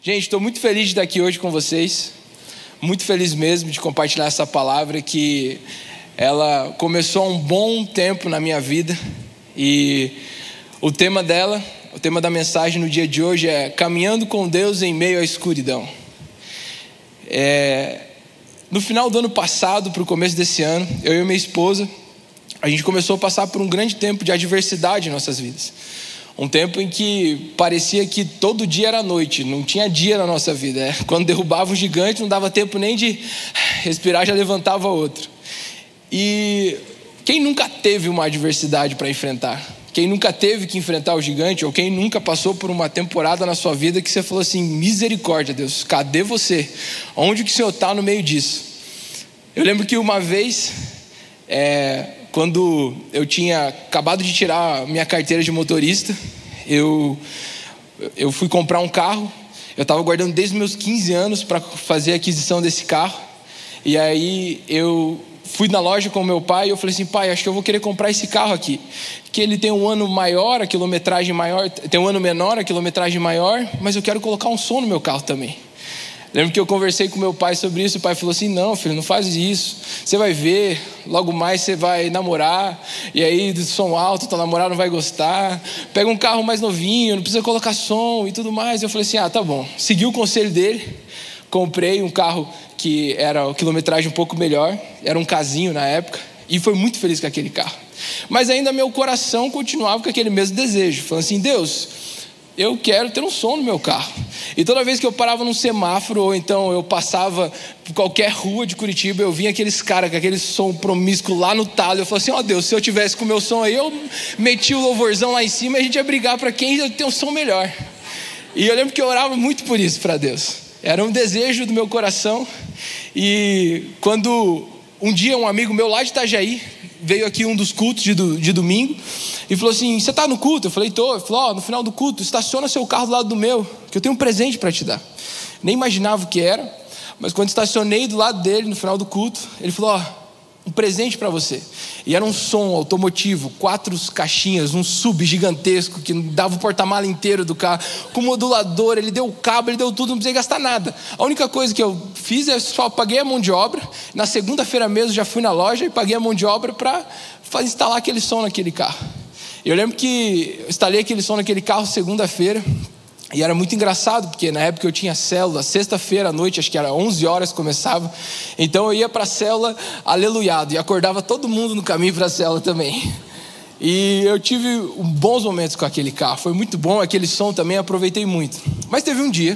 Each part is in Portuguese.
Gente, estou muito feliz de estar aqui hoje com vocês. Muito feliz mesmo de compartilhar essa palavra que ela começou há um bom tempo na minha vida. E o tema dela, o tema da mensagem no dia de hoje é Caminhando com Deus em meio à escuridão. No final do ano passado, para o começo desse ano, eu e minha esposa, a gente começou a passar por um grande tempo de adversidade em nossas vidas. Um tempo em que parecia que todo dia era noite, não tinha dia na nossa vida. Quando derrubava um gigante, não dava tempo nem de respirar, já levantava outro. E quem nunca teve uma adversidade para enfrentar? Quem nunca teve que enfrentar o gigante? Ou quem nunca passou por uma temporada na sua vida que você falou assim: misericórdia, Deus, cadê você? Onde que o Senhor está no meio disso? Eu lembro que uma vez, quando eu tinha acabado de tirar minha carteira de motorista, eu fui comprar um carro. Eu estava guardando desde os meus 15 anos para fazer a aquisição desse carro. E aí eu fui na loja com o meu pai e eu falei assim: pai, acho que eu vou querer comprar esse carro aqui, que ele tem um ano maior, a quilometragem maior, tem um ano menor, a quilometragem maior, mas eu quero colocar um som no meu carro também. Lembro que eu conversei com meu pai sobre isso. O pai falou assim: não, filho, não faz isso. Você vai ver, logo mais você vai namorar, e aí do som alto, tua namorada não vai gostar. Pega um carro mais novinho, não precisa colocar som e tudo mais. Eu falei assim: tá bom. Segui o conselho dele, comprei um carro que era a quilometragem um pouco melhor, era um casinho na época, e foi muito feliz com aquele carro. Mas ainda meu coração continuava com aquele mesmo desejo, falando assim: Deus, eu quero ter um som no meu carro. E toda vez que eu parava num semáforo, ou então eu passava por qualquer rua de Curitiba, eu vinha aqueles caras com aquele som promíscuo lá no talo. Eu falava assim: Deus, se eu tivesse com o meu som aí, eu metia o louvorzão lá em cima e a gente ia brigar para quem tem um som melhor. E eu lembro que eu orava muito por isso para Deus. Era um desejo do meu coração. E quando um dia um amigo meu lá de Itajaí veio aqui um dos cultos de domingo e falou assim: você está no culto? Eu falei: tô. Ele falou: no final do culto, estaciona seu carro do lado do meu, que eu tenho um presente para te dar. Nem imaginava o que era, mas quando estacionei do lado dele no final do culto, ele falou: um presente para você. E era um som automotivo, 4 caixinhas, um sub gigantesco que dava o porta-mala inteiro do carro, com modulador. Ele deu o cabo, ele deu tudo, não precisei gastar nada. A única coisa que eu fiz é só paguei a mão de obra. Na segunda-feira mesmo já fui na loja e paguei a mão de obra para instalar aquele som naquele carro. Eu lembro que eu instalei aquele som naquele carro segunda-feira. E era muito engraçado, porque na época eu tinha célula, sexta-feira à noite, acho que era 11 horas começava. Então eu ia para a célula aleluiado, e acordava todo mundo no caminho para a célula também. E eu tive bons momentos com aquele carro, foi muito bom, aquele som também aproveitei muito. Mas teve um dia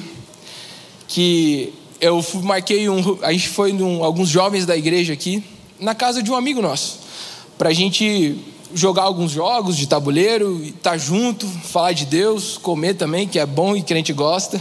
que eu marquei, a gente foi alguns jovens da igreja aqui, na casa de um amigo nosso, para a gente jogar alguns jogos de tabuleiro, estar junto, falar de Deus, comer também, que é bom e crente gosta.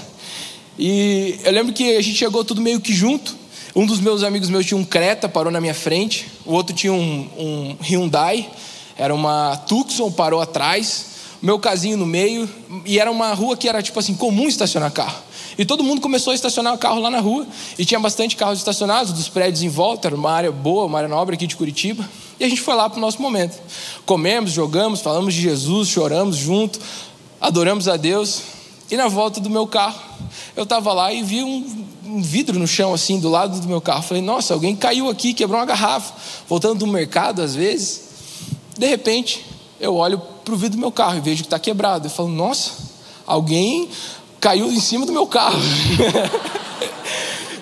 E eu lembro que a gente chegou tudo meio que junto. Um dos meus amigos meus tinha um Creta, parou na minha frente. O outro tinha um Hyundai, era uma Tucson, parou atrás. O meu casinho no meio. E era uma rua que era tipo assim, comum estacionar carro. E todo mundo começou a estacionar o carro lá na rua. E tinha bastante carros estacionados dos prédios em volta. Era uma área boa, uma área nobre aqui de Curitiba. E a gente foi lá para o nosso momento. Comemos, jogamos, falamos de Jesus, choramos junto, adoramos a Deus. E na volta do meu carro, eu estava lá e vi um vidro no chão assim, do lado do meu carro. Falei: nossa, alguém caiu aqui, quebrou uma garrafa. Voltando do mercado às vezes. De repente, eu olho para o vidro do meu carro e vejo que está quebrado. Eu falo: nossa, alguém caiu em cima do meu carro.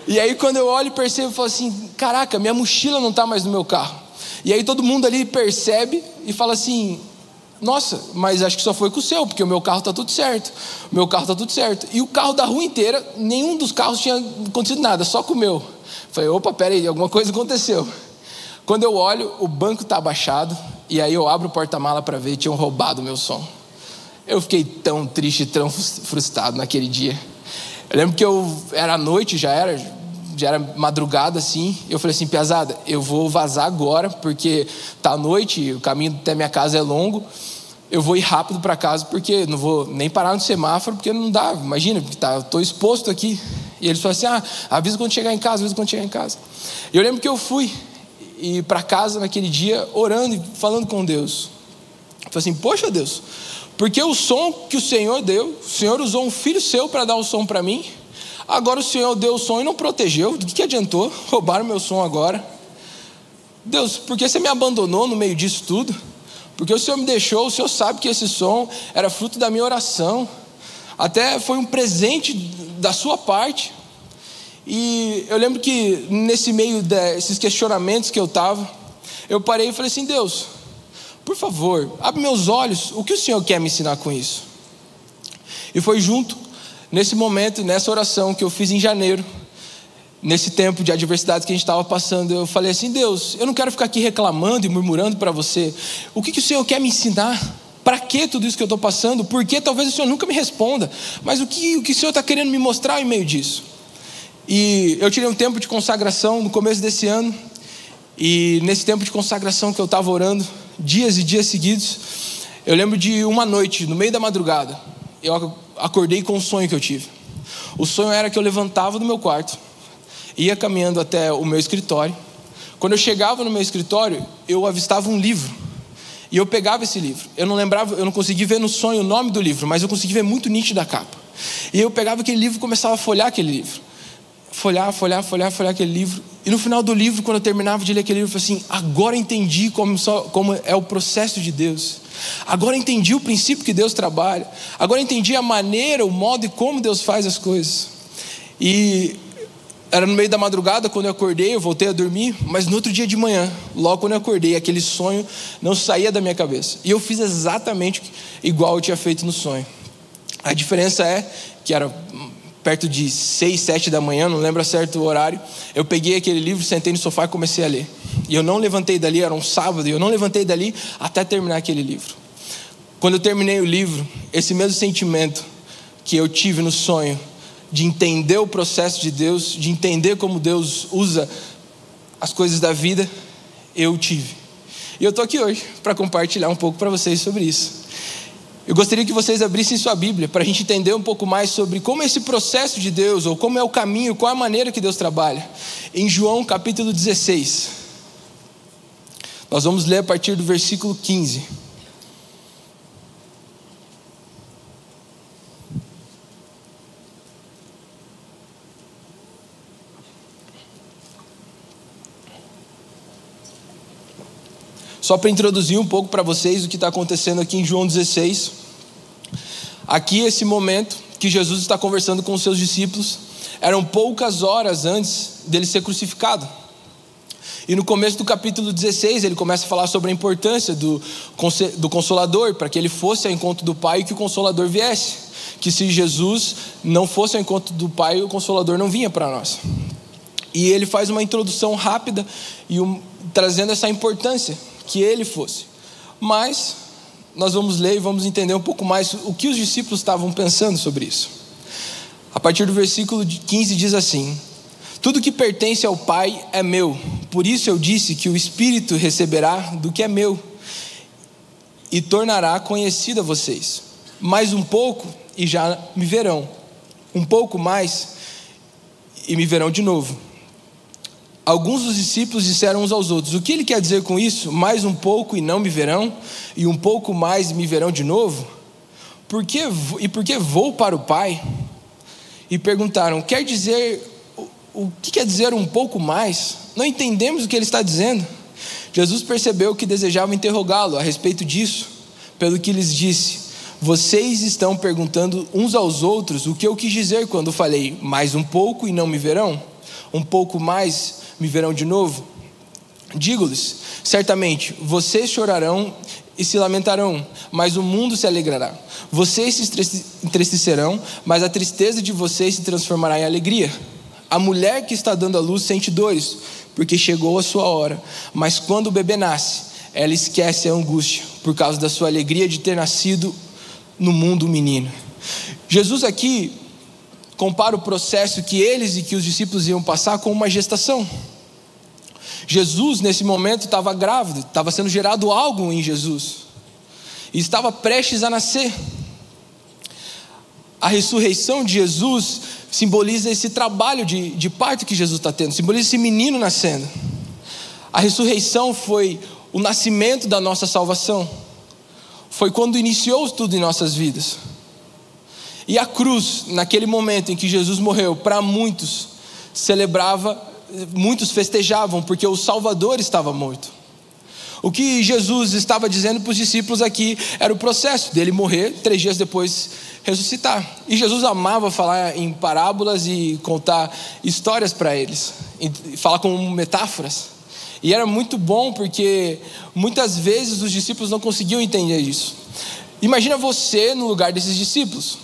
E aí quando eu olho e percebo, eu falo assim: caraca, minha mochila não está mais no meu carro. E aí todo mundo ali percebe e fala assim: nossa, mas acho que só foi com o seu, porque o meu carro está tudo certo. O meu carro está tudo certo. E o carro da rua inteira, nenhum dos carros tinha acontecido nada, só com o meu. Falei: opa, peraí, alguma coisa aconteceu. Quando eu olho, o banco está abaixado. E aí eu abro o porta-mala para ver, tinham roubado o meu som. Eu fiquei tão triste, tão frustrado naquele dia. Eu lembro que era noite, já era madrugada assim. Eu falei assim: piazada, eu vou vazar agora, porque tá noite, o caminho até minha casa é longo. Eu vou ir rápido para casa, porque não vou nem parar no semáforo, porque não dá, imagina, eu tô exposto aqui. E eles falaram assim: avisa quando chegar em casa, avisa quando chegar em casa. E eu lembro que eu fui para casa naquele dia, orando e falando com Deus. Eu falei assim, poxa Deus, porque o som que o Senhor deu, o Senhor usou um filho seu para dar o som para mim, agora o Senhor deu o som e não protegeu, do que adiantou? Roubaram meu som agora. Deus, por que você me abandonou no meio disso tudo? Porque o Senhor me deixou, o Senhor sabe que esse som era fruto da minha oração, até foi um presente da sua parte. E eu lembro que nesse meio desses questionamentos que eu estava, eu parei e falei assim, Deus, por favor, abre meus olhos, o que o Senhor quer me ensinar com isso? E foi junto, nesse momento, nessa oração que eu fiz em janeiro, nesse tempo de adversidade que a gente estava passando, eu falei assim, Deus, eu não quero ficar aqui reclamando e murmurando para você, o que o Senhor quer me ensinar? Para que tudo isso que eu estou passando? Porque talvez o Senhor nunca me responda, mas o que o Senhor está querendo me mostrar em meio disso? E eu tirei um tempo de consagração no começo desse ano, e nesse tempo de consagração que eu estava orando, dias e dias seguidos, eu lembro de uma noite, no meio da madrugada, eu acordei com um sonho que eu tive. O sonho era que eu levantava do meu quarto, ia caminhando até o meu escritório. Quando eu chegava no meu escritório, eu avistava um livro, e eu pegava esse livro. Eu não conseguia ver no sonho o nome do livro, mas eu consegui ver muito nítido a capa. E eu pegava aquele livro e começava a folhear aquele livro. Folhear aquele livro. E no final do livro, quando eu terminava de ler aquele livro, eu falei assim, agora eu entendi como é o processo de Deus. Agora eu entendi o princípio que Deus trabalha. Agora eu entendi a maneira, o modo e como Deus faz as coisas. E era no meio da madrugada, quando eu acordei, eu voltei a dormir, mas no outro dia de manhã, logo quando eu acordei, aquele sonho não saía da minha cabeça. E eu fiz exatamente igual eu tinha feito no sonho. A diferença é que era perto de 6, 7 da manhã, não lembro certo o horário, eu peguei aquele livro, sentei no sofá e comecei a ler. E eu não levantei dali, era um sábado, e eu não levantei dali até terminar aquele livro. Quando eu terminei o livro, esse mesmo sentimento que eu tive no sonho, de entender o processo de Deus, de entender como Deus usa as coisas da vida, eu tive. E eu estou aqui hoje para compartilhar um pouco para vocês sobre isso. Eu gostaria que vocês abrissem sua Bíblia para a gente entender um pouco mais sobre como é esse processo de Deus, ou como é o caminho, qual é a maneira que Deus trabalha. Em João capítulo 16, nós vamos ler a partir do versículo 15. Só para introduzir um pouco para vocês o que está acontecendo aqui em João 16. Aqui esse momento que Jesus está conversando com os seus discípulos, eram poucas horas antes dele ser crucificado. E no começo do capítulo 16 ele começa a falar sobre a importância do Consolador, para que ele fosse ao encontro do Pai e que o Consolador viesse. Que se Jesus não fosse ao encontro do Pai, o Consolador não vinha para nós. E ele faz uma introdução rápida e trazendo essa importância que ele fosse. Mas nós vamos ler e vamos entender um pouco mais o que os discípulos estavam pensando sobre isso. A partir do versículo 15 diz assim: tudo que pertence ao Pai é meu, por isso eu disse que o Espírito receberá do que é meu e tornará conhecido a vocês. Mais um pouco e já me verão, um pouco mais e me verão de novo. Alguns dos discípulos disseram uns aos outros: o que ele quer dizer com isso? Mais um pouco e não me verão, e um pouco mais e me verão de novo? Por que vou para o Pai? E perguntaram: quer dizer, o que quer dizer um pouco mais? Não entendemos o que ele está dizendo. Jesus percebeu que desejavam interrogá-lo a respeito disso, pelo que lhes disse: vocês estão perguntando uns aos outros o que eu quis dizer quando falei mais um pouco e não me verão, um pouco mais me verão de novo? Digo-lhes, certamente, vocês chorarão e se lamentarão, mas o mundo se alegrará. Vocês se entristecerão, mas a tristeza de vocês se transformará em alegria. A mulher que está dando à luz sente dores, porque chegou a sua hora. Mas quando o bebê nasce, ela esquece a angústia, por causa da sua alegria de ter nascido no mundo um menino. Jesus aqui compara o processo que eles e que os discípulos iam passar com uma gestação. Jesus nesse momento estava grávido, estava sendo gerado algo em Jesus e estava prestes a nascer. A ressurreição de Jesus simboliza esse trabalho de parto que Jesus está tendo, simboliza esse menino nascendo. A ressurreição foi o nascimento da nossa salvação. foi quando iniciou tudo em nossas vidas. E a cruz, naquele momento em que Jesus morreu, para muitos muitos festejavam, porque o Salvador estava morto. O que Jesus estava dizendo para os discípulos aqui era o processo dele morrer, 3 dias depois ressuscitar. E Jesus amava falar em parábolas e contar histórias para eles, e falar com metáforas. E era muito bom, porque muitas vezes os discípulos não conseguiam entender isso. Imagina você no lugar desses discípulos,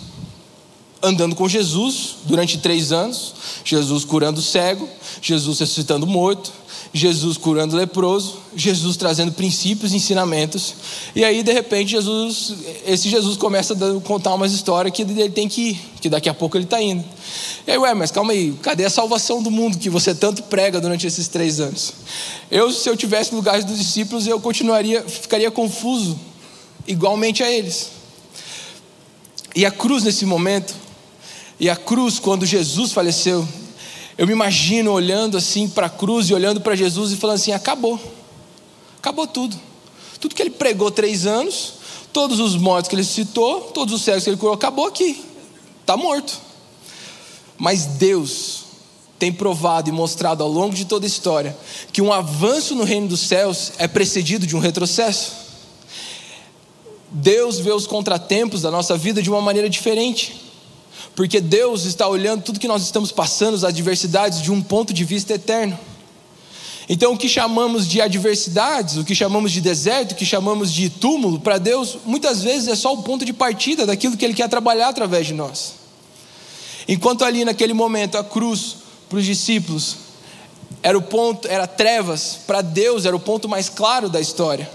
andando com Jesus durante 3 anos, Jesus curando cego, Jesus ressuscitando morto, Jesus curando leproso, Jesus trazendo princípios e ensinamentos. E aí de repente esse Jesus começa a contar umas histórias que ele tem que ir, que daqui a pouco ele está indo. E aí, mas calma aí, cadê a salvação do mundo que você tanto prega durante esses 3 anos? Se eu tivesse no lugar dos discípulos, eu ficaria confuso, igualmente a eles. E a cruz nesse momento, e a cruz quando Jesus faleceu, eu me imagino olhando assim para a cruz e olhando para Jesus e falando assim: acabou tudo que ele pregou 3 anos, todos os mortos que ele citou, todos os cegos que ele curou, acabou aqui, está morto. Mas Deus tem provado e mostrado ao longo de toda a história que um avanço no reino dos céus é precedido de um retrocesso. Deus vê os contratempos da nossa vida de uma maneira diferente, porque Deus está olhando tudo que nós estamos passando, as adversidades, de um ponto de vista eterno. Então o que chamamos de adversidades, o que chamamos de deserto, o que chamamos de túmulo, para Deus muitas vezes é só o ponto de partida daquilo que Ele quer trabalhar através de nós. Enquanto ali naquele momento a cruz para os discípulos era trevas, para Deus era o ponto mais claro da história.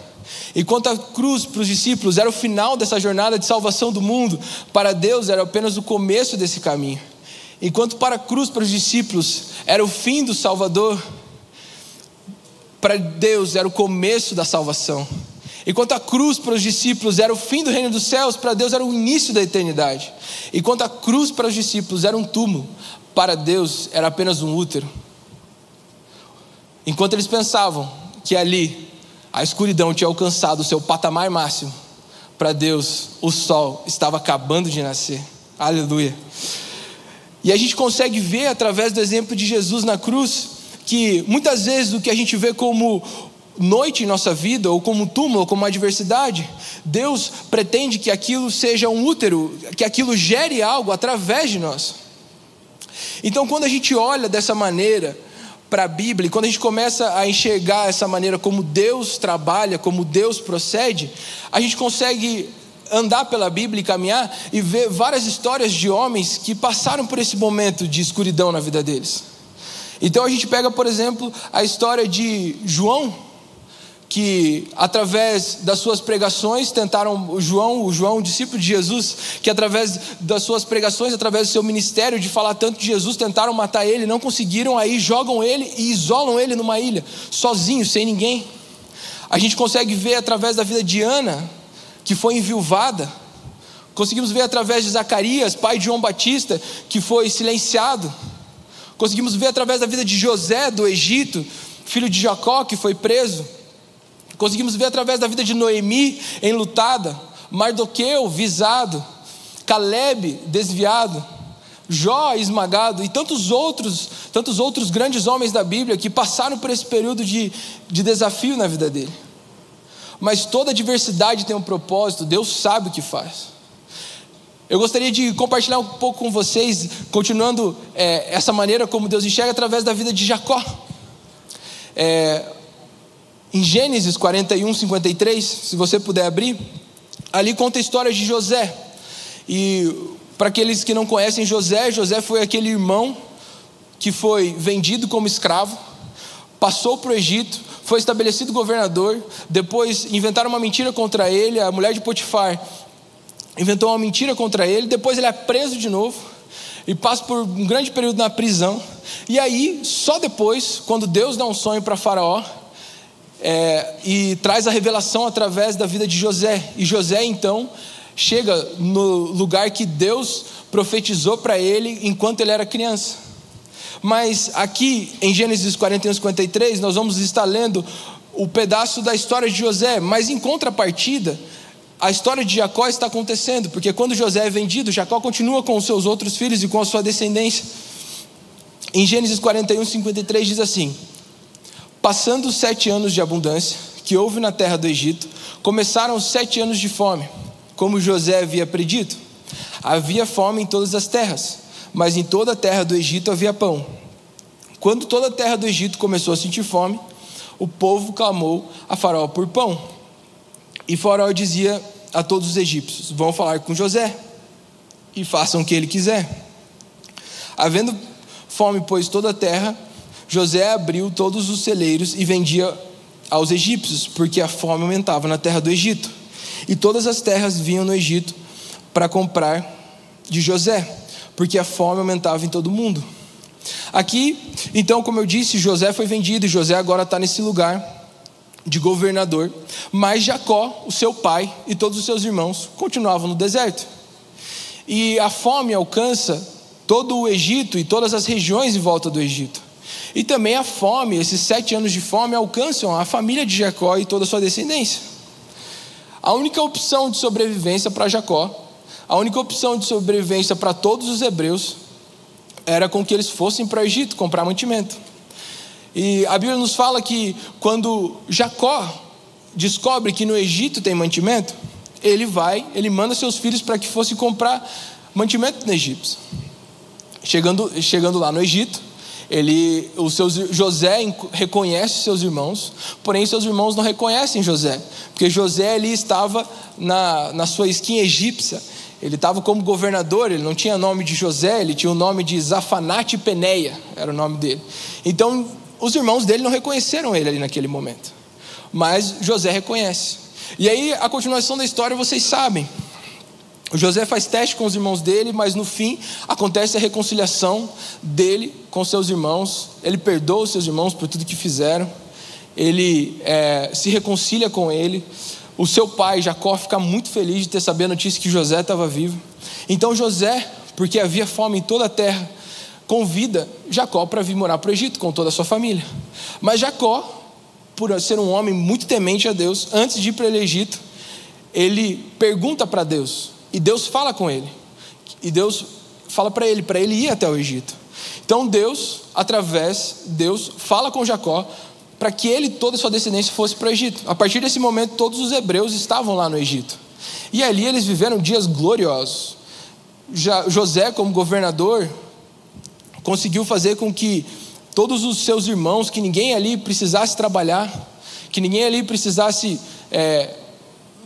Enquanto a cruz para os discípulos era o final dessa jornada de salvação do mundo, para Deus era apenas o começo desse caminho. Enquanto para a cruz para os discípulos era o fim do Salvador, para Deus era o começo da salvação. Enquanto a cruz para os discípulos era o fim do reino dos céus, para Deus era o início da eternidade. Enquanto a cruz para os discípulos era um túmulo, para Deus era apenas um útero. Enquanto eles pensavam que ali a escuridão tinha alcançado o seu patamar máximo, para Deus o sol estava acabando de nascer. Aleluia. E a gente consegue ver através do exemplo de Jesus na cruz, que muitas vezes o que a gente vê como noite em nossa vida, ou como túmulo, ou como adversidade, Deus pretende que aquilo seja um útero, que aquilo gere algo através de nós. Então quando a gente olha dessa maneira para a Bíblia, e quando a gente começa a enxergar essa maneira como Deus trabalha, como Deus procede, a gente consegue andar pela Bíblia e caminhar e ver várias histórias de homens que passaram por esse momento de escuridão na vida deles. Então a gente pega, por exemplo, a história de João, que através das suas pregações tentaram, o João, discípulo de Jesus, que através das suas pregações, através do seu ministério de falar tanto de Jesus, tentaram matar ele, não conseguiram, aí jogam ele e isolam ele numa ilha, sozinho, sem ninguém. A gente consegue ver através da vida de Ana, que foi enviuvada. Conseguimos ver através de Zacarias, pai de João Batista, que foi silenciado. Conseguimos ver através da vida de José do Egito, filho de Jacó, que foi preso. Conseguimos ver através da vida de Noemi, enlutada, Mardoqueu, visado, Caleb, desviado, Jó, esmagado, e tantos outros grandes homens da Bíblia que passaram por esse período de desafio na vida dele. Mas toda adversidade tem um propósito, Deus sabe o que faz. Eu gostaria de compartilhar um pouco com vocês, continuando essa maneira como Deus enxerga através da vida de Jacó. Em Gênesis 41, 53, se você puder abrir, ali conta a história de José. E para aqueles que não conhecem José foi aquele irmão que foi vendido como escravo, passou para o Egito, foi estabelecido governador, depois inventaram uma mentira contra ele, a mulher de Potifar inventou uma mentira contra ele, depois ele é preso de novo e passa por um grande período na prisão. E aí, só depois, quando Deus dá um sonho para Faraó, e traz a revelação através da vida de José, e José então chega no lugar que Deus profetizou para ele enquanto ele era criança. Mas aqui em Gênesis 41, 53 nós vamos estar lendo o pedaço da história de José, mas em contrapartida a história de Jacó está acontecendo, porque quando José é vendido, Jacó continua com os seus outros filhos e com a sua descendência. Em Gênesis 41, 53 diz assim: passando os 7 anos de abundância que houve na terra do Egito, começaram os 7 anos de fome, como José havia predito. Havia fome em todas as terras, mas em toda a terra do Egito havia pão. Quando toda a terra do Egito começou a sentir fome, o povo clamou a Faraó por pão. E Faraó dizia a todos os egípcios: vão falar com José e façam o que ele quiser. Havendo fome, pois, toda a terra, José abriu todos os celeiros e vendia aos egípcios, porque a fome aumentava na terra do Egito. E todas as terras vinham no Egito para comprar de José, porque a fome aumentava em todo o mundo. Aqui, então, como eu disse, José foi vendido, e José agora está nesse lugar de governador, mas Jacó, o seu pai e todos os seus irmãos continuavam no deserto. E a fome alcança todo o Egito e todas as regiões em volta do Egito. E também a fome, esses 7 anos de fome alcançam a família de Jacó e toda a sua descendência. A única opção de sobrevivência para Jacó, a única opção de sobrevivência para todos os hebreus, era com que eles fossem para o Egito comprar mantimento. E a Bíblia nos fala que quando Jacó descobre que no Egito tem mantimento, ele manda seus filhos para que fossem comprar mantimento no Egito. Chegando lá no Egito, José reconhece seus irmãos, porém seus irmãos não reconhecem José, porque José ali estava na sua esquina egípcia. Ele estava como governador, ele não tinha nome de José, ele tinha o nome de Zafanate Peneia, era o nome dele. Então os irmãos dele não reconheceram ele ali naquele momento, mas José reconhece. E aí a continuação da história vocês sabem. O José faz teste com os irmãos dele, mas no fim acontece a reconciliação dele com seus irmãos. Ele perdoa os seus irmãos por tudo que fizeram. Ele se reconcilia com ele. O seu pai, Jacó, fica muito feliz de ter sabido a notícia que José estava vivo. Então José, porque havia fome em toda a terra, convida Jacó para vir morar para o Egito com toda a sua família. Mas Jacó, por ser um homem muito temente a Deus, antes de ir para o Egito, ele pergunta para Deus, e Deus fala com ele, e Deus fala para ele ir até o Egito. Então Deus fala com Jacó para que ele e toda a sua descendência fosse para o Egito. A partir desse momento todos os hebreus estavam lá no Egito, e ali eles viveram dias gloriosos. José, como governador, conseguiu fazer com que todos os seus irmãos, que ninguém ali precisasse trabalhar, que ninguém ali precisasse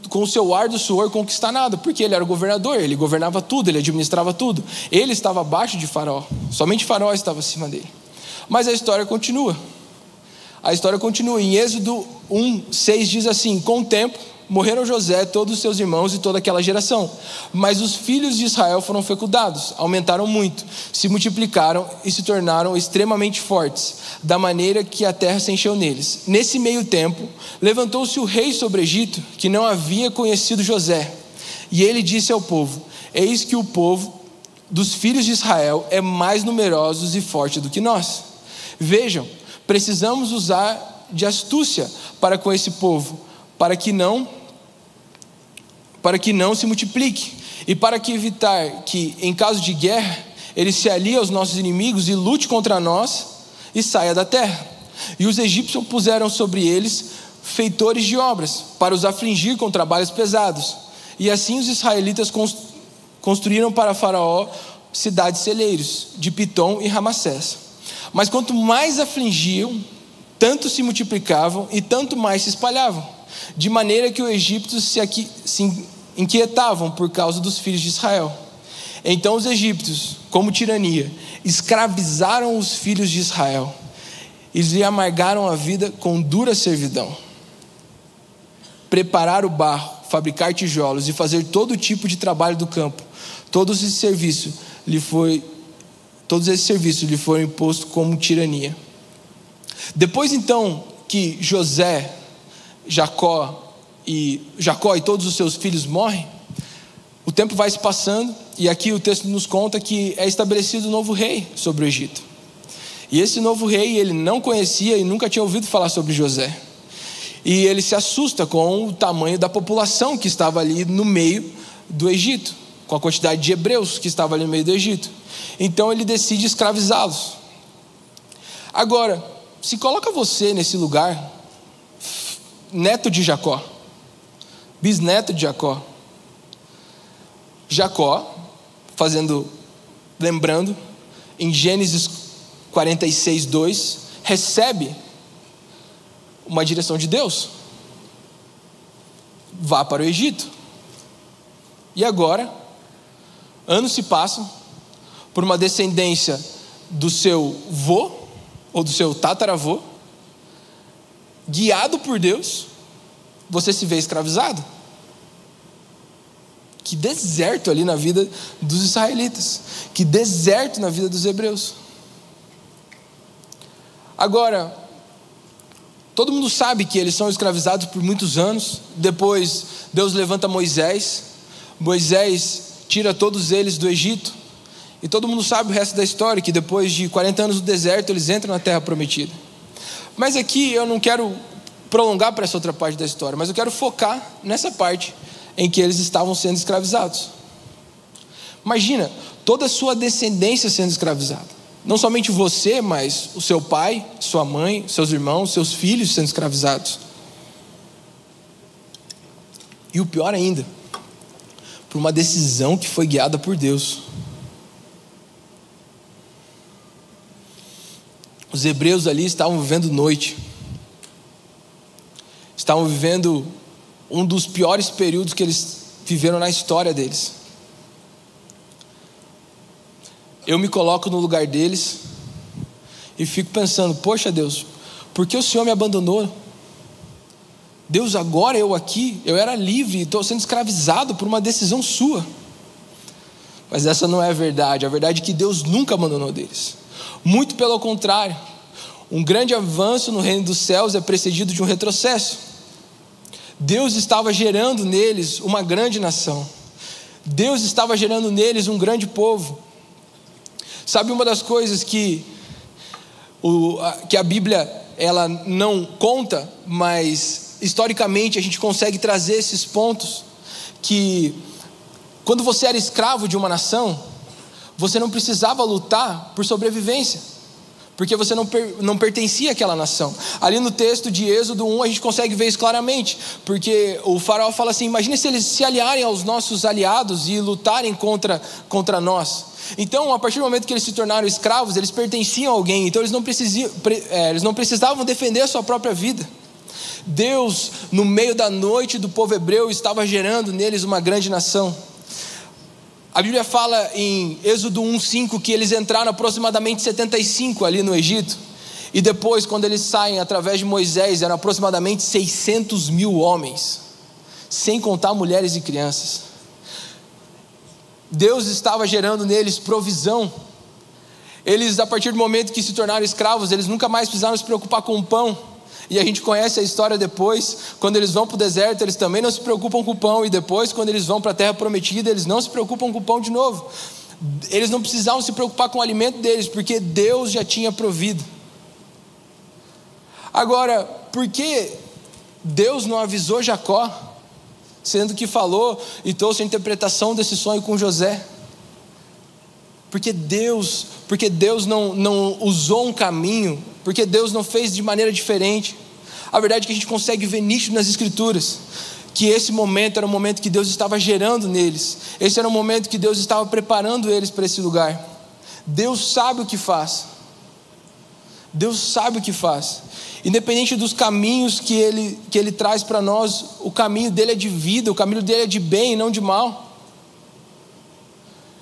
com o seu árduo suor conquistar nada, porque ele era o governador, ele governava tudo, ele administrava tudo, ele estava abaixo de Faraó, somente Faraó estava acima dele. Mas a história continua. Em Êxodo 1:6 diz assim: com o tempo morreram José, todos os seus irmãos e toda aquela geração, mas os filhos de Israel foram fecundados, aumentaram muito, se multiplicaram e se tornaram extremamente fortes, da maneira que a terra se encheu neles. Nesse meio tempo levantou-se o rei sobre o Egito, que não havia conhecido José, e ele disse ao povo: eis que o povo dos filhos de Israel é mais numeroso e forte do que nós. Vejam, precisamos usar de astúcia para com esse povo, para que não se multiplique, e para que evitar que, em caso de guerra, ele se alie aos nossos inimigos e lute contra nós e saia da terra. E os egípcios puseram sobre eles feitores de obras, para os afligir com trabalhos pesados. E assim os israelitas construíram para Faraó cidades celeiros, de Pitom e Ramassés. Mas quanto mais afligiam, tanto se multiplicavam e tanto mais se espalhavam, de maneira que os egípcios se inquietavam por causa dos filhos de Israel. Então os egípcios, como tirania, escravizaram os filhos de Israel e lhe amargaram a vida com dura servidão. Preparar o barro, fabricar tijolos e fazer todo tipo de trabalho do campo, todos esses serviços lhe foram impostos como tirania. Depois então que Jacó e todos os seus filhos morrem, o tempo vai se passando, e aqui o texto nos conta que é estabelecido um novo rei sobre o Egito. E esse novo rei, ele não conhecia e nunca tinha ouvido falar sobre José. E ele se assusta com o tamanho da população que estava ali no meio do Egito, com a quantidade de hebreus que estava ali no meio do Egito. Então ele decide escravizá-los. Agora, se coloca você nesse lugar, neto de Jacó, bisneto de Jacó. Jacó, lembrando, em Gênesis 46:2, recebe uma direção de Deus: vá para o Egito. E agora, anos se passam, por uma descendência do seu vô, ou do seu tataravô, guiado por Deus, você se vê escravizado. Que deserto ali na vida dos israelitas, que deserto na vida dos hebreus. Agora, todo mundo sabe que eles são escravizados por muitos anos. Depois Deus levanta Moisés tira todos eles do Egito, e todo mundo sabe o resto da história, que depois de 40 anos no deserto eles entram na terra prometida. Mas aqui eu não quero prolongar para essa outra parte da história, mas eu quero focar nessa parte em que eles estavam sendo escravizados. Imagina toda a sua descendência sendo escravizada, não somente você, mas o seu pai, sua mãe, seus irmãos, seus filhos sendo escravizados. E o pior ainda, por uma decisão que foi guiada por Deus. Os hebreus ali estavam vivendo noite, estavam vivendo um dos piores períodos que eles viveram na história deles. Eu me coloco no lugar deles e fico pensando: poxa Deus, por que o Senhor me abandonou? Deus, agora eu aqui, eu era livre, estou sendo escravizado por uma decisão sua. Mas essa não é a verdade. A verdade é que Deus nunca abandonou deles. Muito pelo contrário, um grande avanço no reino dos céus é precedido de um retrocesso. Deus estava gerando neles uma grande nação. Deus estava gerando neles um grande povo. Sabe uma das coisas que a Bíblia ela não conta, mas historicamente a gente consegue trazer esses pontos, que quando você era escravo de uma nação, você não precisava lutar por sobrevivência, porque você não pertencia àquela nação. Ali no texto de Êxodo 1 a gente consegue ver isso claramente, porque o faraó fala assim: imagine se eles se aliarem aos nossos aliados e lutarem contra nós. Então, a partir do momento que eles se tornaram escravos, eles pertenciam a alguém, então eles não precisavam defender a sua própria vida. Deus, no meio da noite do povo hebreu, estava gerando neles uma grande nação. A Bíblia fala em Êxodo 1:5 que eles entraram aproximadamente 75 ali no Egito, e depois, quando eles saem através de Moisés, eram aproximadamente 600 mil homens, sem contar mulheres e crianças. Deus estava gerando neles provisão. Eles, a partir do momento que se tornaram escravos, eles nunca mais precisaram se preocupar com o pão. E a gente conhece a história depois, quando eles vão para o deserto, eles também não se preocupam com o pão. E depois, quando eles vão para a terra prometida, eles não se preocupam com o pão de novo. Eles não precisavam se preocupar com o alimento deles, porque Deus já tinha provido. Agora, por que Deus não avisou Jacó, sendo que falou e trouxe a interpretação desse sonho com José? Porque Deus não usou um caminho, porque Deus não fez de maneira diferente. A verdade é que a gente consegue ver nítido nas Escrituras que esse momento era um momento que Deus estava gerando neles. Esse era um momento que Deus estava preparando eles para esse lugar. Deus sabe o que faz. Deus sabe o que faz. Independente dos caminhos que Ele traz para nós, o caminho dele é de vida, o caminho dele é de bem e não de mal.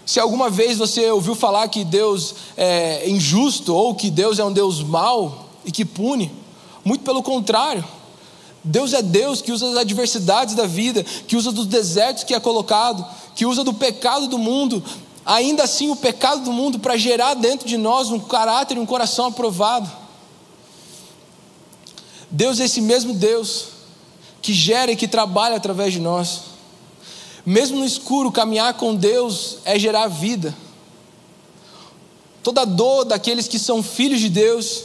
Se alguma vez você ouviu falar que Deus é injusto, ou que Deus é um Deus mau e que pune, muito pelo contrário. Deus é Deus que usa as adversidades da vida, que usa dos desertos que é colocado, que usa do pecado do mundo, ainda assim o pecado do mundo, para gerar dentro de nós um caráter e um coração aprovado. Deus é esse mesmo Deus que gera e que trabalha através de nós. Mesmo no escuro, caminhar com Deus é gerar vida. Toda dor daqueles que são filhos de Deus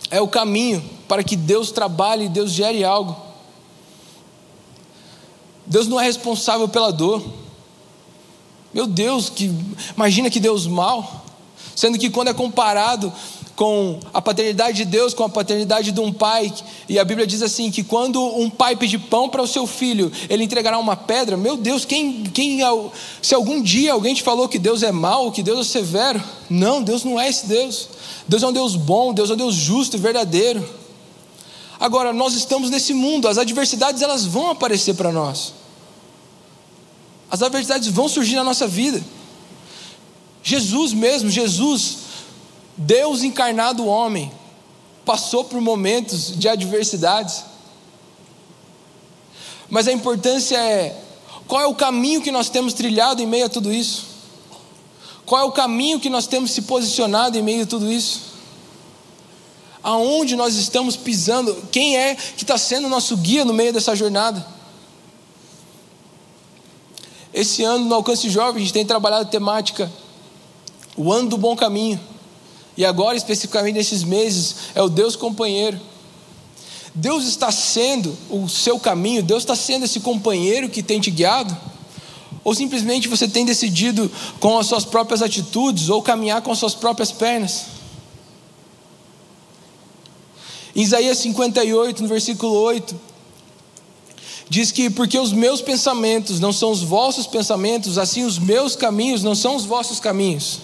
é o caminho para que Deus trabalhe e Deus gere algo. Deus não é responsável pela dor. Meu Deus, imagina que Deus mau, sendo que quando é comparado com a paternidade de Deus, com a paternidade de um pai, e a Bíblia diz assim, que quando um pai pedir pão para o seu filho, ele entregará uma pedra. Meu Deus, se algum dia alguém te falou que Deus é mau, que Deus é severo, não, Deus não é esse Deus. Deus é um Deus bom, Deus é um Deus justo e verdadeiro. Agora, nós estamos nesse mundo, as adversidades elas vão aparecer para nós, as adversidades vão surgir na nossa vida. Jesus, Deus encarnado homem, passou por momentos de adversidades, mas a importância é, qual é o caminho que nós temos trilhado em meio a tudo isso? Qual é o caminho que nós temos se posicionado em meio a tudo isso? Aonde nós estamos pisando? Quem é que está sendo o nosso guia no meio dessa jornada? Esse ano no Alcance Jovem a gente tem trabalhado a temática, o ano do bom caminho. E agora, especificamente nesses meses, é o Deus companheiro. Deus está sendo o seu caminho? Deus está sendo esse companheiro que tem te guiado? Ou simplesmente você tem decidido com as suas próprias atitudes, ou caminhar com as suas próprias pernas? Em Isaías 58, no versículo 8, diz que, porque os meus pensamentos não são os vossos pensamentos, assim os meus caminhos não são os vossos caminhos.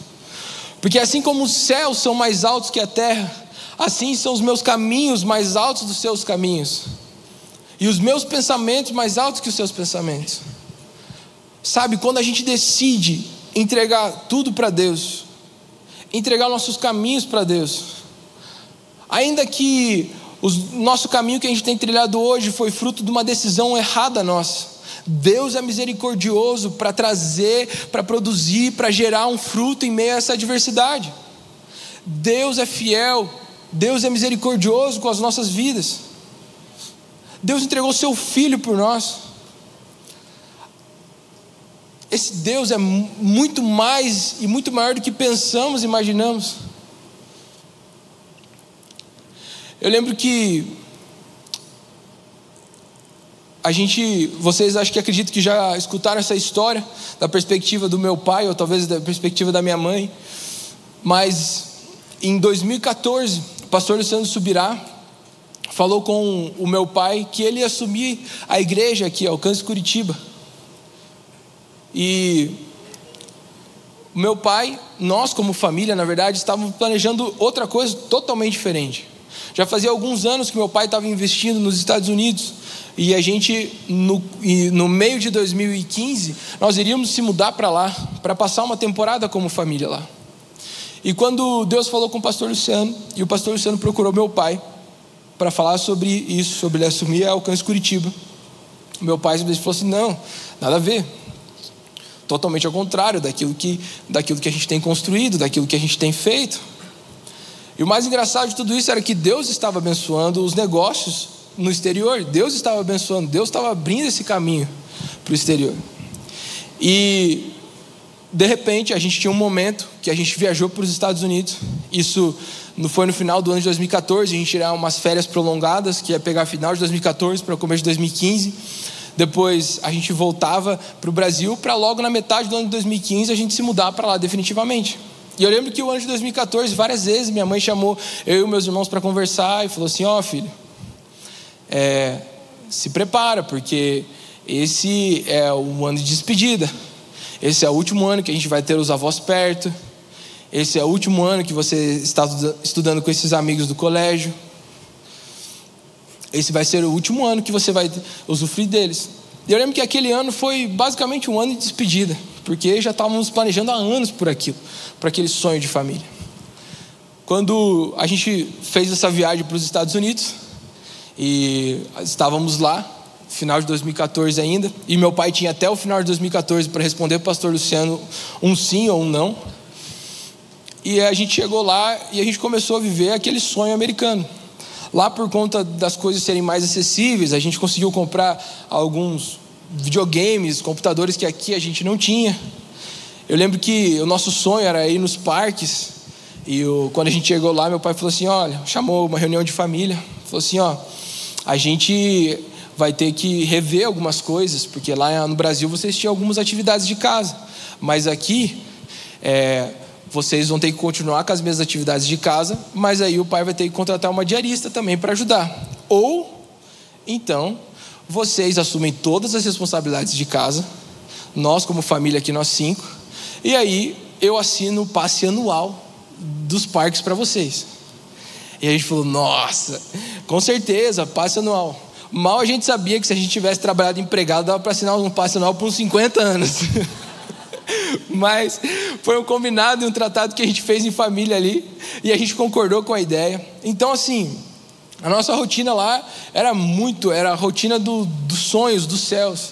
Porque assim como os céus são mais altos que a terra, assim são os meus caminhos mais altos dos seus caminhos, e os meus pensamentos mais altos que os seus pensamentos. Sabe, quando a gente decide entregar tudo para Deus, entregar nossos caminhos para Deus, ainda que o nosso caminho que a gente tem trilhado hoje foi fruto de uma decisão errada nossa, Deus é misericordioso para trazer, para produzir, para gerar um fruto em meio a essa adversidade. Deus é fiel, Deus é misericordioso com as nossas vidas. Deus entregou seu Filho por nós. Esse Deus é muito mais e muito maior do que pensamos e imaginamos. Eu lembro que vocês acho que acredito que já escutaram essa história da perspectiva do meu pai, ou talvez da perspectiva da minha mãe, mas em 2014, o pastor Luciano Subirá falou com o meu pai que ele ia assumir a igreja aqui, Alcance Curitiba. E o meu pai, nós como família, na verdade, estávamos planejando outra coisa totalmente diferente. Já fazia alguns anos que meu pai estava investindo nos Estados Unidos, e a gente, no meio de 2015, nós iríamos se mudar para lá, para passar uma temporada como família lá. E quando Deus falou com o pastor Luciano, e o pastor Luciano procurou meu pai para falar sobre isso, sobre ele assumir a Alcance Curitiba, meu pai falou assim: não, nada a ver, totalmente ao contrário daquilo que a gente tem construído, daquilo que a gente tem feito. E o mais engraçado de tudo isso era que Deus estava abençoando os negócios no exterior. Deus estava abençoando, Deus estava abrindo esse caminho para o exterior. E de repente a gente tinha um momento que a gente viajou para os Estados Unidos. Isso foi no final do ano de 2014. A gente ia tirar umas férias prolongadas, que ia pegar final de 2014 para o começo de 2015. Depois a gente voltava para o Brasil, para logo na metade do ano de 2015 a gente se mudar para lá definitivamente. E eu lembro que o ano de 2014, várias vezes minha mãe chamou eu e meus irmãos para conversar e falou assim: ó, filho, se prepara, porque esse é o ano de despedida, esse é o último ano que a gente vai ter os avós perto, esse é o último ano que você está estudando com esses amigos do colégio, esse vai ser o último ano que você vai usufruir deles. E eu lembro que aquele ano foi basicamente um ano de despedida, porque já estávamos planejando há anos por aquilo, para aquele sonho de família. Quando a gente fez essa viagem para os Estados Unidos, e estávamos lá, final de 2014 ainda, e meu pai tinha até o final de 2014 para responder para o pastor Luciano um sim ou um não. E a gente chegou lá e a gente começou a viver aquele sonho americano. Lá, por conta das coisas serem mais acessíveis, a gente conseguiu comprar alguns videogames, computadores que aqui a gente não tinha. Eu lembro que o nosso sonho era ir nos parques E quando a gente chegou lá, meu pai falou assim, olha, chamou uma reunião de família, falou assim, ó, a gente vai ter que rever algumas coisas, porque lá no Brasil vocês tinham algumas atividades de casa, mas aqui vocês vão ter que continuar com as mesmas atividades de casa, mas aí o pai vai ter que contratar uma diarista também para ajudar. Ou, então, vocês assumem todas as responsabilidades de casa, nós como família aqui, nós 5, e aí eu assino o passe anual dos parques para vocês. E a gente falou, nossa, com certeza, passe anual. Mal a gente sabia que se a gente tivesse trabalhado empregado, dava para assinar um passe anual por uns 50 anos. Mas foi um combinado e um tratado que a gente fez em família ali, e a gente concordou com a ideia. Então assim, a nossa rotina lá era a rotina dos sonhos, dos céus.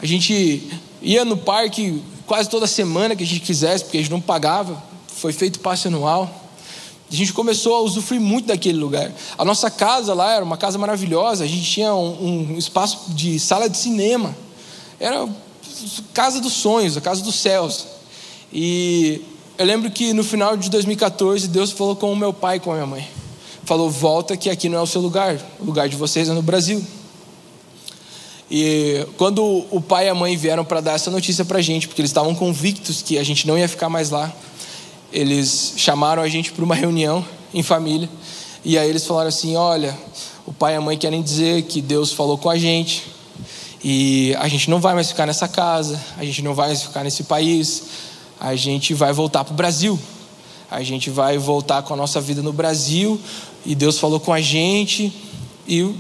A gente ia no parque quase toda semana que a gente quisesse, porque a gente não pagava, foi feito passe anual. A gente começou a usufruir muito daquele lugar. A nossa casa lá era uma casa maravilhosa, a gente tinha um espaço de sala de cinema, era a casa dos sonhos, a casa dos céus. E eu lembro que no final de 2014 Deus falou com o meu pai e com a minha mãe, falou, volta que aqui não é o seu lugar, o lugar de vocês é no Brasil. E quando o pai e a mãe vieram para dar essa notícia para a gente, porque eles estavam convictos que a gente não ia ficar mais lá, eles chamaram a gente para uma reunião em família, e aí eles falaram assim, olha, o pai e a mãe querem dizer que Deus falou com a gente, e a gente não vai mais ficar nessa casa, a gente não vai mais ficar nesse país, a gente vai voltar para o Brasil, a gente vai voltar com a nossa vida no Brasil, e Deus falou com a gente, e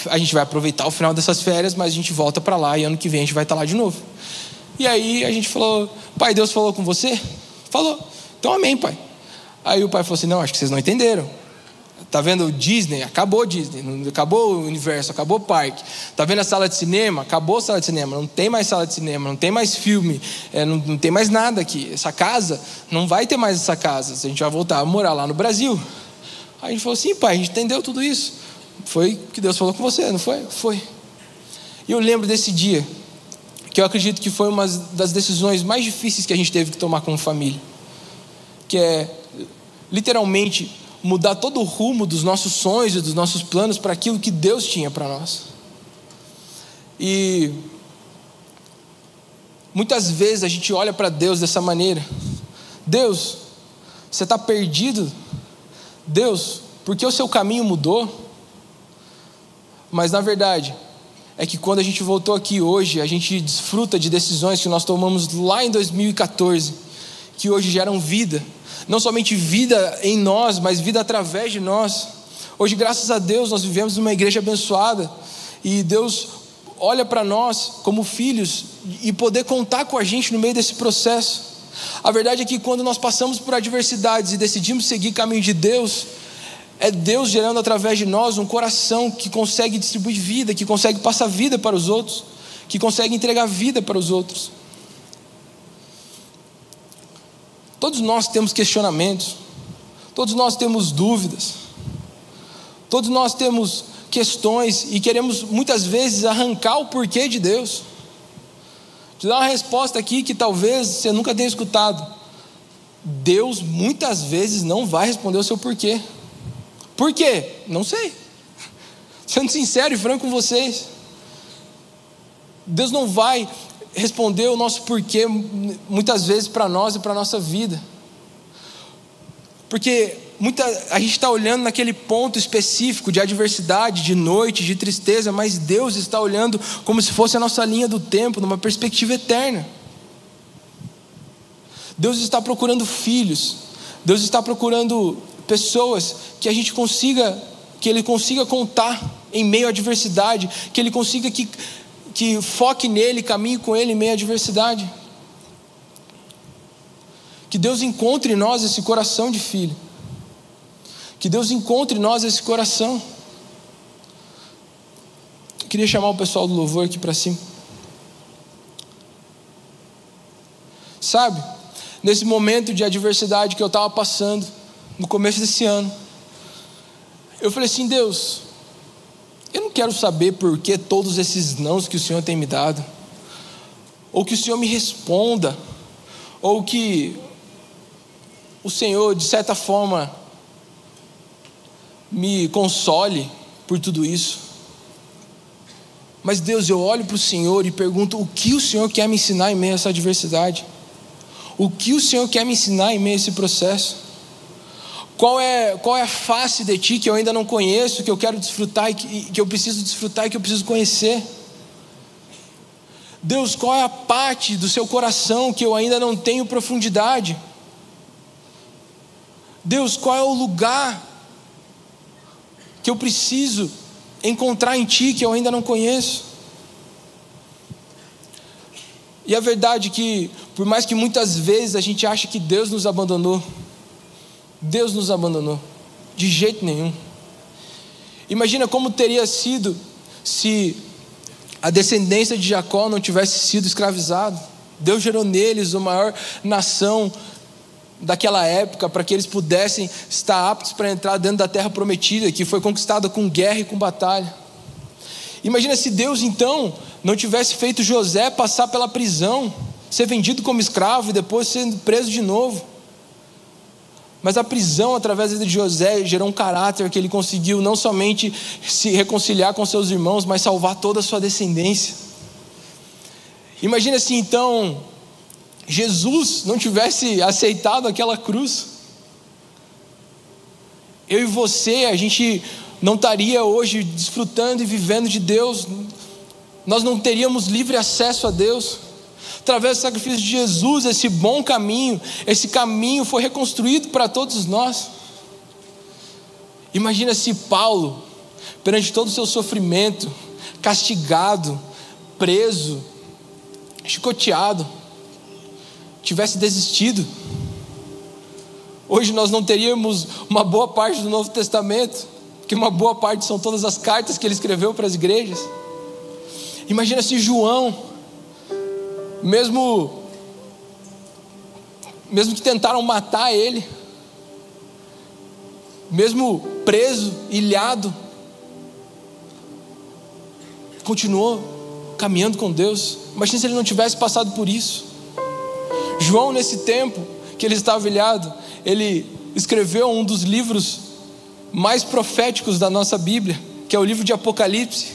a gente vai aproveitar o final dessas férias, mas a gente volta para lá, e ano que vem a gente vai estar lá de novo. E aí a gente falou, pai, Deus falou com você? Falou. Então amém, pai. Aí o pai falou assim, não, acho que vocês não entenderam. Tá vendo o Disney? Acabou o Disney, acabou o universo, acabou o parque. Tá vendo a sala de cinema? Acabou a sala de cinema, não tem mais sala de cinema, não tem mais filme, não tem mais nada aqui. Essa casa, não vai ter mais essa casa, a gente vai voltar a morar lá no Brasil. Aí a gente falou assim, pai, a gente entendeu tudo isso. Foi que Deus falou com você, não foi? Foi. E eu lembro desse dia, que eu acredito que foi uma das decisões mais difíceis que a gente teve que tomar como família, que é literalmente mudar todo o rumo dos nossos sonhos e dos nossos planos para aquilo que Deus tinha para nós. E muitas vezes a gente olha para Deus dessa maneira, Deus, você está perdido? Deus, por que o seu caminho mudou? Mas na verdade é que quando a gente voltou aqui hoje, a gente desfruta de decisões que nós tomamos lá em 2014, que hoje geram vida, não somente vida em nós, mas vida através de nós. Hoje, graças a Deus, nós vivemos numa igreja abençoada, e Deus olha para nós como filhos, e poder contar com a gente no meio desse processo. A verdade é que quando nós passamos por adversidades e decidimos seguir o caminho de Deus, é Deus gerando através de nós um coração que consegue distribuir vida, que consegue passar vida para os outros, que consegue entregar vida para os outros. Todos nós temos questionamentos, todos nós temos dúvidas, todos nós temos questões, e queremos muitas vezes arrancar o porquê de Deus. Te dar uma resposta aqui que talvez você nunca tenha escutado. Deus muitas vezes não vai responder o seu porquê. Por quê? Não sei. Sendo sincero e franco com vocês, Deus não vai responder o nosso porquê muitas vezes para nós e para a nossa vida, porque a gente está olhando naquele ponto específico de adversidade, de noite, de tristeza, mas Deus está olhando como se fosse a nossa linha do tempo, numa perspectiva eterna. Deus está procurando filhos, Deus está procurando pessoas que Ele consiga contar em meio à adversidade, que Ele consiga que foque nele, caminhe com ele em meio à adversidade. Que Deus encontre em nós esse coração de filho, que Deus encontre em nós esse coração. Eu queria chamar o pessoal do louvor aqui para cima. Sabe, nesse momento de adversidade que eu estava passando no começo desse ano, eu falei assim, Deus, eu não quero saber por que todos esses nãos que o Senhor tem me dado, ou que o Senhor me responda, ou que o Senhor, de certa forma, me console por tudo isso. Mas Deus, eu olho para o Senhor e pergunto: o que o Senhor quer me ensinar em meio a essa adversidade? O que o Senhor quer me ensinar em meio a esse processo? Qual é a face de Ti que eu ainda não conheço, que eu quero desfrutar e que eu preciso desfrutar e que eu preciso conhecer? Deus, qual é a parte do Seu coração que eu ainda não tenho profundidade? Deus, qual é o lugar que eu preciso encontrar em Ti que eu ainda não conheço? E a verdade é que, por mais que muitas vezes a gente ache que Deus nos abandonou, Deus nos abandonou, de jeito nenhum. Imagina como teria sido se a descendência de Jacó não tivesse sido escravizada. Deus gerou neles a maior nação daquela época, para que eles pudessem estar aptos para entrar dentro da terra prometida, que foi conquistada com guerra e com batalha. Imagina se Deus então não tivesse feito José passar pela prisão, ser vendido como escravo e depois sendo preso de novo. Mas a prisão, através de José, gerou um caráter que ele conseguiu não somente se reconciliar com seus irmãos, mas salvar toda a sua descendência. Imagina se então Jesus não tivesse aceitado aquela cruz. Eu e você, a gente não estaria hoje desfrutando e vivendo de Deus. Nós não teríamos livre acesso a Deus. Através do sacrifício de Jesus, esse bom caminho, esse caminho foi reconstruído para todos nós. Imagina se Paulo, perante todo o seu sofrimento, castigado, preso, chicoteado, tivesse desistido. Hoje nós não teríamos uma boa parte do Novo Testamento, porque uma boa parte são todas as cartas que ele escreveu para as igrejas. Imagina se João, mesmo que tentaram matar ele, mesmo preso, ilhado, continuou caminhando com Deus. Imagina se ele não tivesse passado por isso. João, nesse tempo que ele estava ilhado, ele escreveu um dos livros mais proféticos da nossa Bíblia, que é o livro de Apocalipse.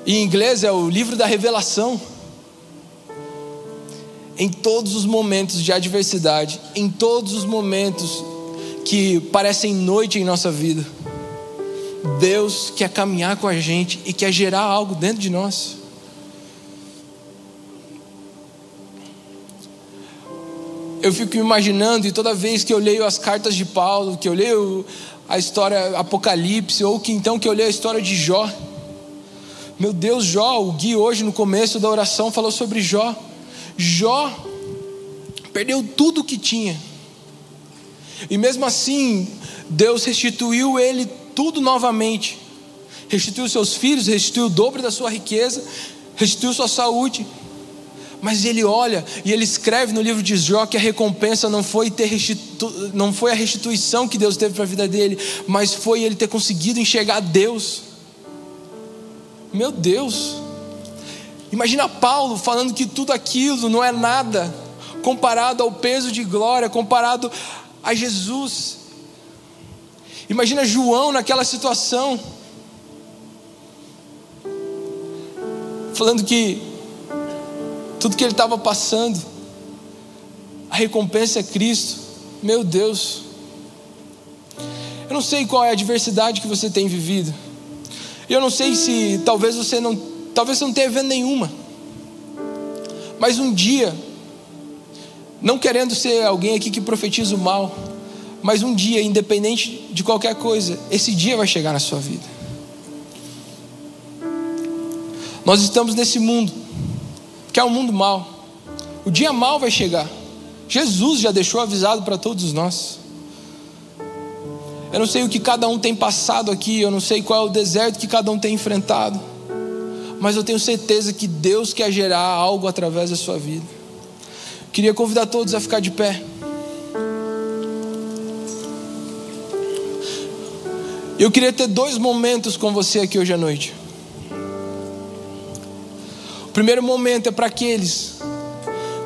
Em inglês é o livro da revelação. Em todos os momentos de adversidade, em todos os momentos que parecem noite em nossa vida, Deus quer caminhar com a gente e quer gerar algo dentro de nós. Eu fico imaginando, e toda vez que eu leio as cartas de Paulo, que eu leio a história Apocalipse, ou que então que eu leio a história de Jó, meu Deus, Jó, o Gui hoje no começo da oração falou sobre Jó. Jó perdeu tudo o que tinha, e mesmo assim Deus restituiu ele tudo novamente. Restituiu seus filhos, restituiu o dobro da sua riqueza, restituiu sua saúde. Mas ele olha e ele escreve no livro de Jó que a recompensa não foi a restituição que Deus teve para a vida dele, mas foi ele ter conseguido enxergar Deus. Meu Deus, imagina Paulo falando que tudo aquilo não é nada comparado ao peso de glória, comparado a Jesus. Imagina João naquela situação, falando que tudo que ele estava passando, a recompensa é Cristo. Meu Deus, eu não sei qual é a adversidade que você tem vivido. Eu não sei se talvez você não tenha vendo nenhuma. Mas um dia, não querendo ser alguém aqui que profetiza o mal, mas um dia, independente de qualquer coisa, esse dia vai chegar na sua vida. Nós estamos nesse mundo, que é um mundo mau. O dia mau vai chegar. Jesus já deixou avisado para todos nós. Eu não sei o que cada um tem passado aqui, eu não sei qual é o deserto que cada um tem enfrentado, mas eu tenho certeza que Deus quer gerar algo através da sua vida. Queria convidar todos a ficar de pé. Eu queria ter 2 momentos com você aqui hoje à noite. O primeiro momento é para aqueles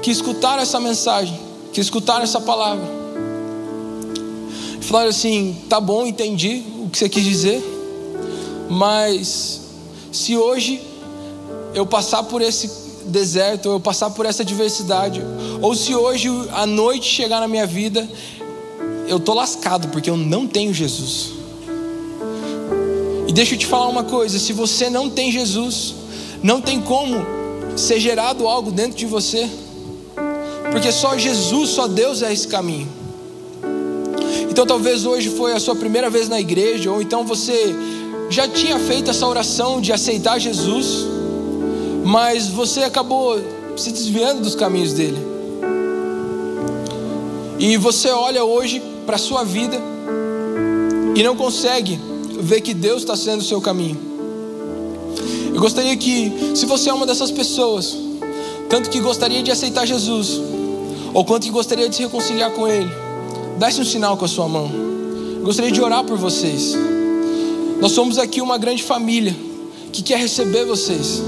que escutaram essa mensagem, que escutaram essa palavra falaram assim: tá bom, entendi o que você quis dizer, mas se hoje eu passar por esse deserto, ou eu passar por essa adversidade, ou se hoje a noite chegar na minha vida, eu tô lascado, porque eu não tenho Jesus. E deixa eu te falar uma coisa: se você não tem Jesus, não tem como ser gerado algo dentro de você, porque só Jesus, só Deus é esse caminho. Então talvez hoje foi a sua primeira vez na igreja, ou então você já tinha feito essa oração de aceitar Jesus, mas você acabou se desviando dos caminhos dele. E você olha hoje para a sua vida e não consegue ver que Deus está sendo o seu caminho. Eu gostaria que, se você é uma dessas pessoas, tanto que gostaria de aceitar Jesus, ou quanto que gostaria de se reconciliar com Ele, dá-se um sinal com a sua mão. Eu gostaria de orar por vocês. Nós somos aqui uma grande família que quer receber vocês.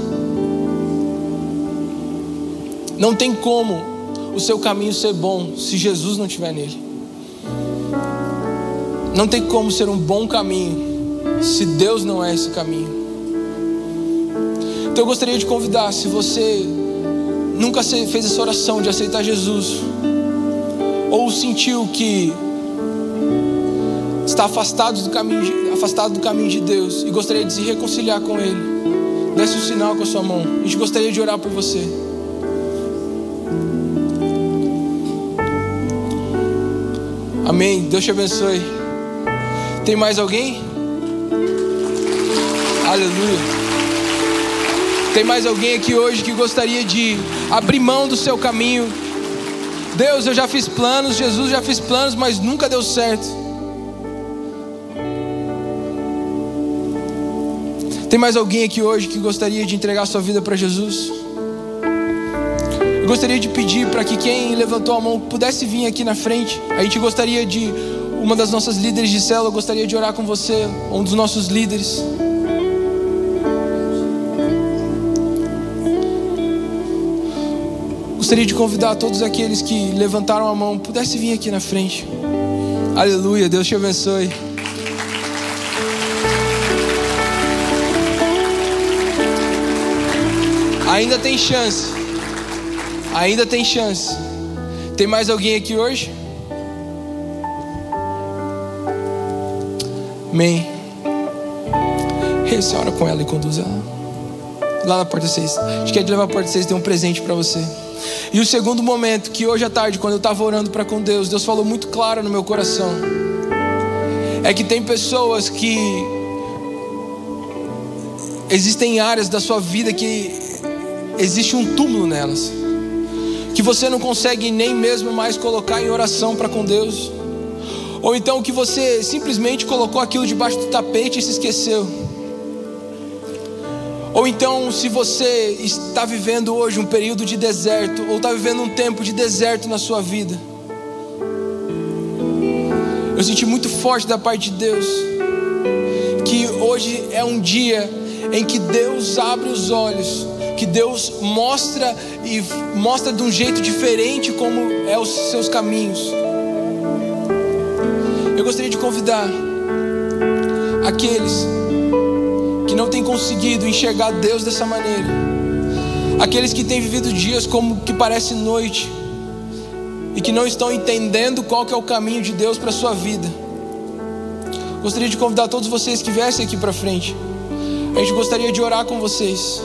Não tem como o seu caminho ser bom se Jesus não estiver nele. Não tem como ser um bom caminho se Deus não é esse caminho. Então eu gostaria de convidar, se você nunca fez essa oração de aceitar Jesus, ou sentiu que está afastado do caminho de Deus e gostaria de se reconciliar com Ele, desse um sinal com a sua mão. A gente gostaria de orar por você. Amém. Deus te abençoe. Tem mais alguém? Aleluia. Tem mais alguém aqui hoje que gostaria de abrir mão do seu caminho? Deus, eu já fiz planos, Jesus já fiz planos, mas nunca deu certo. Tem mais alguém aqui hoje que gostaria de entregar sua vida para Jesus? Eu gostaria de pedir para que quem levantou a mão pudesse vir aqui na frente. A gente gostaria de, uma das nossas líderes de célula gostaria de orar com você, um dos nossos líderes. Gostaria de convidar todos aqueles que levantaram a mão, pudesse vir aqui na frente. Aleluia, Deus te abençoe. Ainda tem chance. Ainda tem chance. Tem mais alguém aqui hoje? Amém. Você ora com ela e conduz ela lá na porta 6. A gente quer te levar à porta 6, tem um presente para você. E o segundo momento, que hoje à tarde, quando eu estava orando para com Deus, Deus falou muito claro no meu coração, é que tem pessoas que existem áreas da sua vida que existe um túmulo nelas, que você não consegue nem mesmo mais colocar em oração para com Deus, ou então que você simplesmente colocou aquilo debaixo do tapete e se esqueceu. Ou então, se você está vivendo hoje um período de deserto, ou está vivendo um tempo de deserto na sua vida, eu senti muito forte da parte de Deus, que hoje é um dia em que Deus abre os olhos, que Deus mostra de um jeito diferente como é os seus caminhos. Eu gostaria de convidar aqueles que não têm conseguido enxergar Deus dessa maneira, aqueles que têm vivido dias como que parece noite e que não estão entendendo qual que é o caminho de Deus para a sua vida. Gostaria de convidar todos vocês que viessem aqui para frente. A gente gostaria de orar com vocês.